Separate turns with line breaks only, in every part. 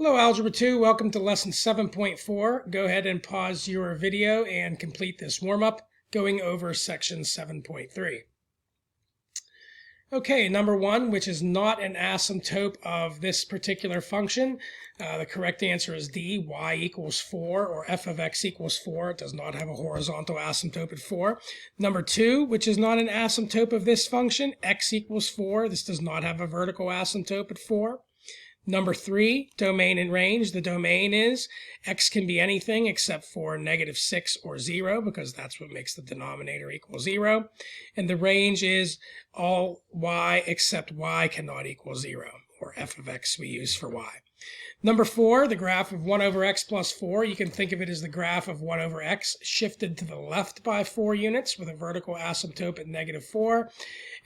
Hello Algebra 2, welcome to lesson 7.4. Go ahead and pause your video and complete this warm-up going over section 7.3. Okay, number 1, which is not an asymptote of this particular function. The correct answer is D, y equals 4, or f of x equals 4. It does not have a horizontal asymptote at 4. Number 2, which is not an asymptote of this function, x equals 4. This does not have a vertical asymptote at 4. Number 3, domain and range. The domain is x can be anything except for -6 or 0, because that's what makes the denominator equal 0. And the range is all y except y cannot equal 0, or f of x we use for y. Number 4, the graph of 1 over x plus 4. You can think of it as the graph of 1 over x shifted to the left by 4 units with a vertical asymptote at -4.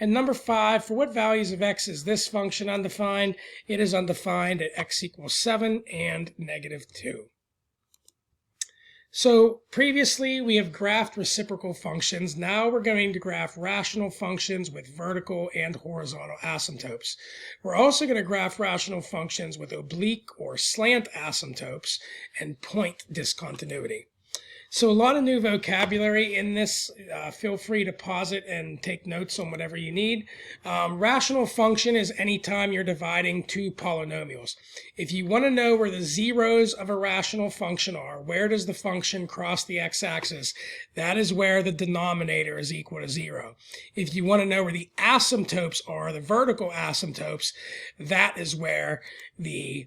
And number 5, for what values of x is this function undefined? It is undefined at x equals 7 and -2. So previously we have graphed reciprocal functions. Now we're going to graph rational functions with vertical and horizontal asymptotes. We're also going to graph rational functions with oblique or slant asymptotes and point discontinuity. So a lot of new vocabulary in this. Feel free to pause it and take notes on whatever you need. Rational function is any time you're dividing two polynomials. If you want to know where the zeros of a rational function are, where does the function cross the x-axis, that is where the denominator is equal to 0. If you want to know where the asymptotes are, the vertical asymptotes, that is where the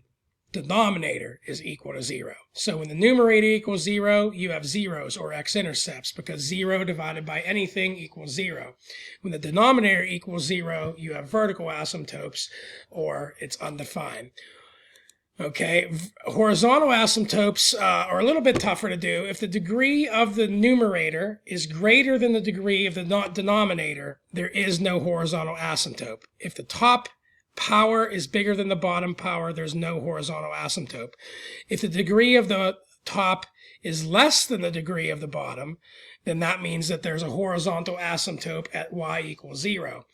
denominator is equal to 0. So when the numerator equals 0, you have zeros or x-intercepts, because 0 divided by anything equals 0. When the denominator equals 0, you have vertical asymptotes, or it's undefined. Okay, horizontal asymptotes are a little bit tougher to do. If the degree of the numerator is greater than the degree of the denominator, there is no horizontal asymptote. If the top power is bigger than the bottom power, there's no horizontal asymptote. If the degree of the top is less than the degree of the bottom, then that means that there's a horizontal asymptote at y equals 0.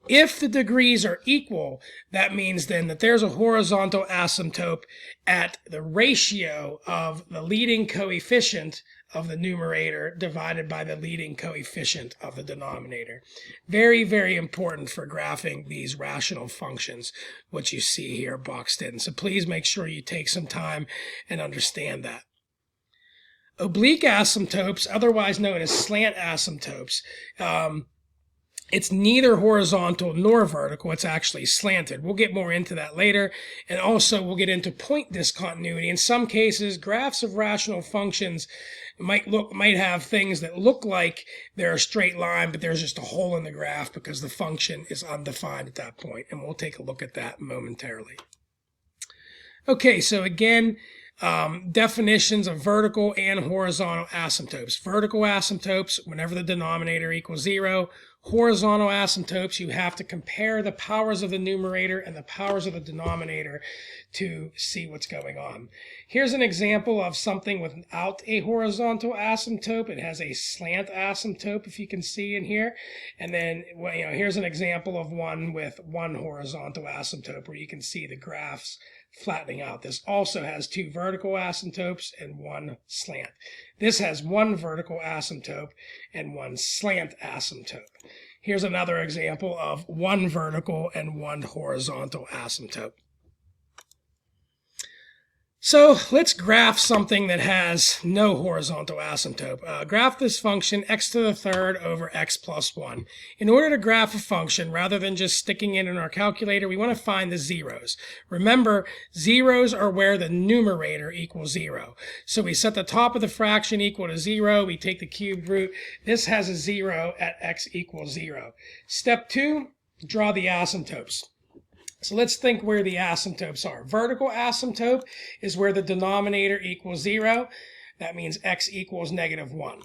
If the degrees are equal, that means then that there's a horizontal asymptote at the ratio of the leading coefficient of the numerator divided by the leading coefficient of the denominator. Very, very important for graphing these rational functions, what you see here boxed in. So please make sure you take some time and understand that. Oblique asymptotes, otherwise known as slant asymptotes, it's neither horizontal nor vertical. It's actually slanted. We'll get more into that later. And also we'll get into point discontinuity. In some cases, graphs of rational functions might have things that look like they're a straight line, but there's just a hole in the graph because the function is undefined at that point. And we'll take a look at that momentarily. Okay, so again, definitions of vertical and horizontal asymptotes. Vertical asymptotes, whenever the denominator equals 0. Horizontal asymptotes, you have to compare the powers of the numerator and the powers of the denominator to see what's going on. Here's an example of something without a horizontal asymptote. It has a slant asymptote, if you can see in here. And then, here's an example of one with one horizontal asymptote where you can see the graphs flattening out. This also has 2 vertical asymptotes and 1 slant. This has 1 vertical asymptote and 1 slant asymptote. Here's another example of 1 vertical and 1 horizontal asymptote. So let's graph something that has no horizontal asymptote. Graph this function x to the third over x plus 1. In order to graph a function, rather than just sticking it in our calculator, we want to find the zeros. Remember, zeros are where the numerator equals 0. So we set the top of the fraction equal to 0. We take the cubed root. This has a 0 at x equals 0. Step 2, draw the asymptotes. So let's think where the asymptotes are. Vertical asymptote is where the denominator equals 0. That means x equals -1.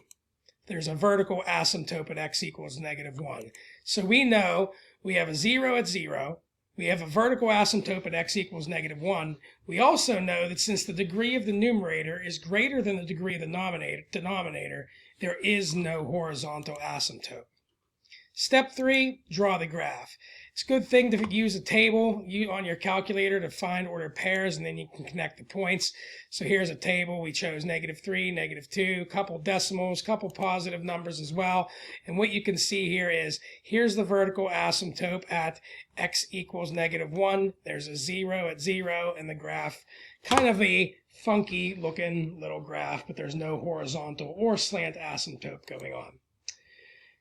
There's a vertical asymptote at x equals -1. So we know we have a 0 at 0. We have a vertical asymptote at x equals -1. We also know that since the degree of the numerator is greater than the degree of the denominator, there is no horizontal asymptote. Step 3, draw the graph. It's a good thing to use a table on your calculator to find ordered pairs, and then you can connect the points. So here's a table. We chose -3, -2, couple decimals, couple positive numbers as well. And what you can see here is, here's the vertical asymptote at x equals -1. There's a 0 at 0, and the graph, kind of a funky looking little graph, but there's no horizontal or slant asymptote going on.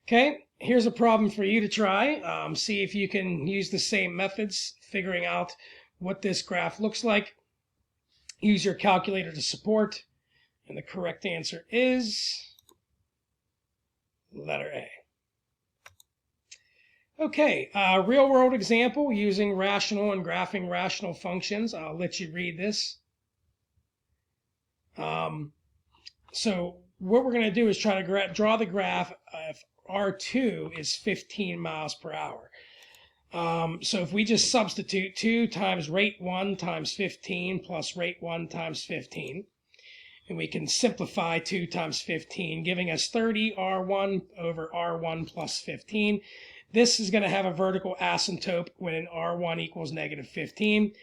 Okay, here's a problem for you to try. See if you can use the same methods, figuring out what this graph looks like. Use your calculator to support, and the correct answer is letter A. Okay, real world example using rational and graphing rational functions. I'll let you read this. So what we're going to do is try to draw the graph if R2 is 15 miles per hour. So if we just substitute 2 times rate 1 times 15 plus rate 1 times 15, and we can simplify 2 times 15, giving us 30 R1 over R1 plus 15. This is going to have a vertical asymptote when R1 equals -15.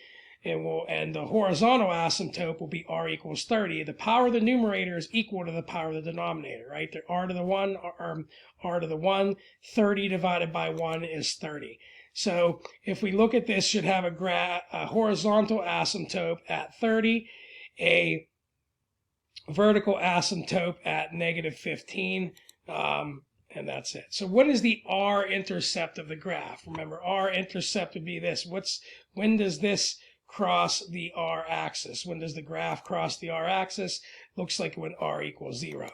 And the horizontal asymptote will be R equals 30. The power of the numerator is equal to the power of the denominator, right? The R to the 1, R to the 1, 30 divided by 1 is 30. So if we look at this, should have a horizontal asymptote at 30, a vertical asymptote at -15, and that's it. So what is the R-intercept of the graph? Remember, R-intercept would be this. When does this cross the R-axis? When does the graph cross the R-axis? Looks like when R equals 0.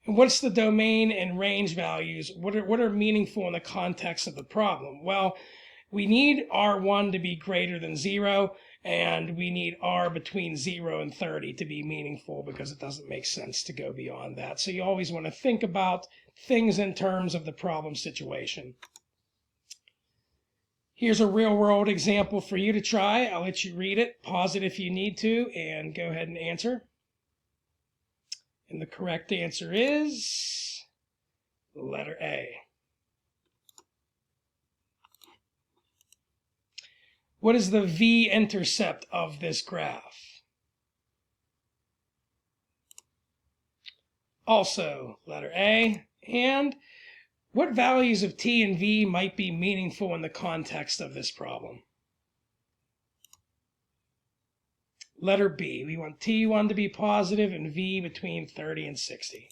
And what's the domain and range values? What are meaningful in the context of the problem? Well, we need R1 to be greater than 0, and we need R between 0 and 30 to be meaningful, because it doesn't make sense to go beyond that. So you always want to think about things in terms of the problem situation. Here's a real-world example for you to try. I'll let you read it, pause it if you need to, and go ahead and answer. And the correct answer is letter A. What is the v-intercept of this graph? Also letter A. And what values of t and v might be meaningful in the context of this problem? Letter B. We want T1 to be positive and V between 30 and 60.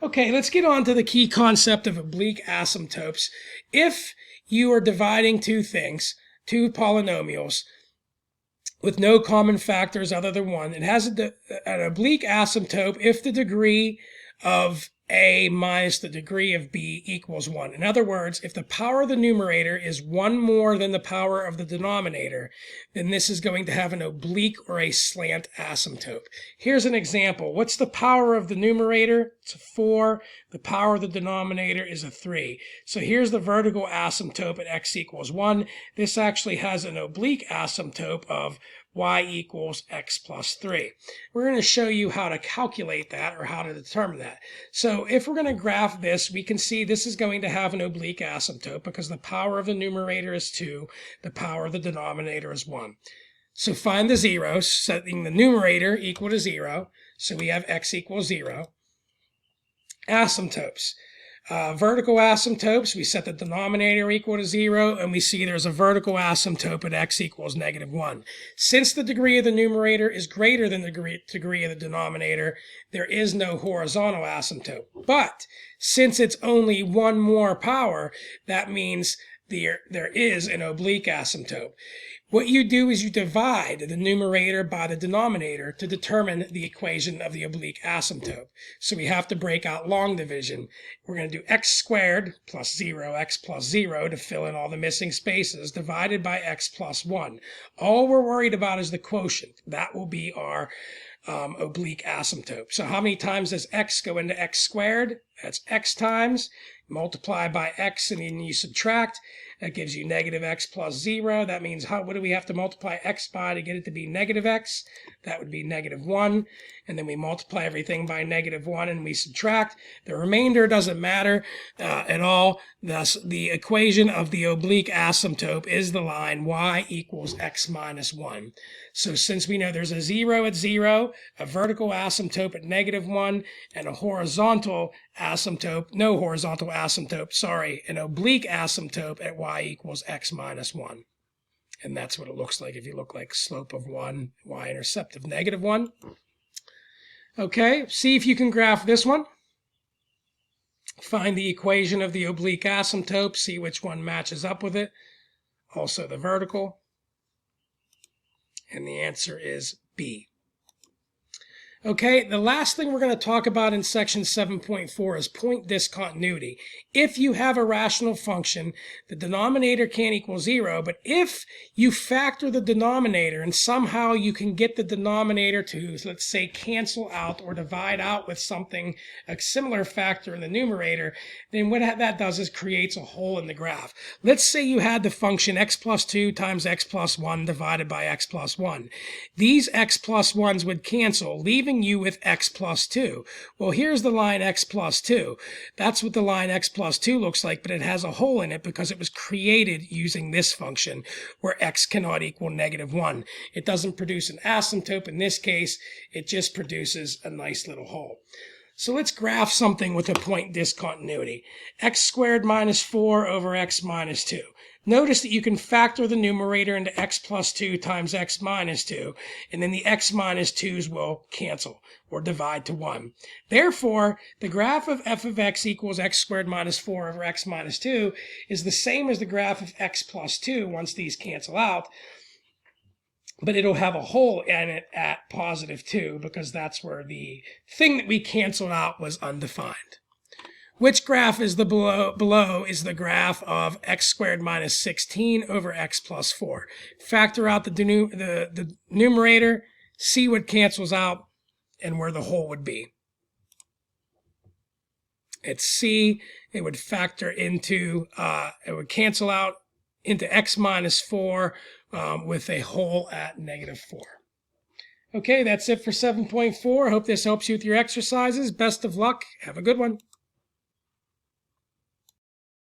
Okay, let's get on to the key concept of oblique asymptotes. If you are dividing two things, two polynomials, with no common factors other than 1, it has an oblique asymptote if the degree of A minus the degree of B equals 1. In other words, if the power of the numerator is 1 more than the power of the denominator, then this is going to have an oblique or a slant asymptote. Here's an example. What's the power of the numerator? It's a 4. The power of the denominator is a 3. So here's the vertical asymptote at x equals 1. This actually has an oblique asymptote of y equals x plus 3. We're going to show you how to calculate that, or how to determine that. So if we're going to graph this, we can see this is going to have an oblique asymptote because the power of the numerator is 2, the power of the denominator is 1. So find the zeros, setting the numerator equal to 0. So we have x equals 0. Asymptotes. Vertical asymptotes, we set the denominator equal to 0, and we see there's a vertical asymptote at x equals -1. Since the degree of the numerator is greater than the degree of the denominator, there is no horizontal asymptote. But since it's only 1 more power, that means there is an oblique asymptote. What you do is you divide the numerator by the denominator to determine the equation of the oblique asymptote. So we have to break out long division. We're going to do x squared plus 0x plus 0 to fill in all the missing spaces, divided by x plus 1. All we're worried about is the quotient. That will be our oblique asymptote. So how many times does x go into x squared? That's x times. Multiply by x, and then you subtract. That gives you negative x plus 0. That means what do we have to multiply x by to get it to be negative x? That would be negative 1. And then we multiply everything by negative 1 and we subtract. The remainder doesn't matter at all. Thus, the equation of the oblique asymptote is the line y equals x minus 1. So since we know there's a 0 at 0, a vertical asymptote at negative 1, and a horizontal asymptote, no horizontal asymptote, sorry, an oblique asymptote at y equals x minus 1. And that's what it looks like if you look like slope of 1, y-intercept of negative 1. Okay, see if you can graph this one. Find the equation of the oblique asymptote, see which one matches up with it. Also the vertical. And the answer is B. Okay, the last thing we're going to talk about in section 7.4 is point discontinuity. If you have a rational function, the denominator can't equal 0, but if you factor the denominator and somehow you can get the denominator to, let's say, cancel out or divide out with something, a similar factor in the numerator, then what that does is creates a hole in the graph. Let's say you had the function x plus 2 times x plus 1 divided by x plus 1. These x plus 1s would cancel, leaving you with x plus 2. Well, here's the line x plus 2. That's what the line x plus 2 looks like, but it has a hole in it because it was created using this function where x cannot equal negative 1. It doesn't produce an asymptote in this case. It just produces a nice little hole. So let's graph something with a point discontinuity. X squared minus 4 over x minus 2. Notice that you can factor the numerator into x plus 2 times x minus 2, and then the x minus 2's will cancel or divide to 1. Therefore, the graph of f of x equals x squared minus 4 over x minus 2 is the same as the graph of x plus 2 once these cancel out, but it'll have a hole in it at positive 2 because that's where the thing that we canceled out was undefined. Which graph is the below is the graph of x squared minus 16 over x plus 4. Factor out the numerator, see what cancels out, and where the hole would be. It's C. It would factor into, it would cancel out into x minus 4 with a hole at negative 4. Okay, that's it for 7.4. Hope this helps you with your exercises. Best of luck. Have a good one.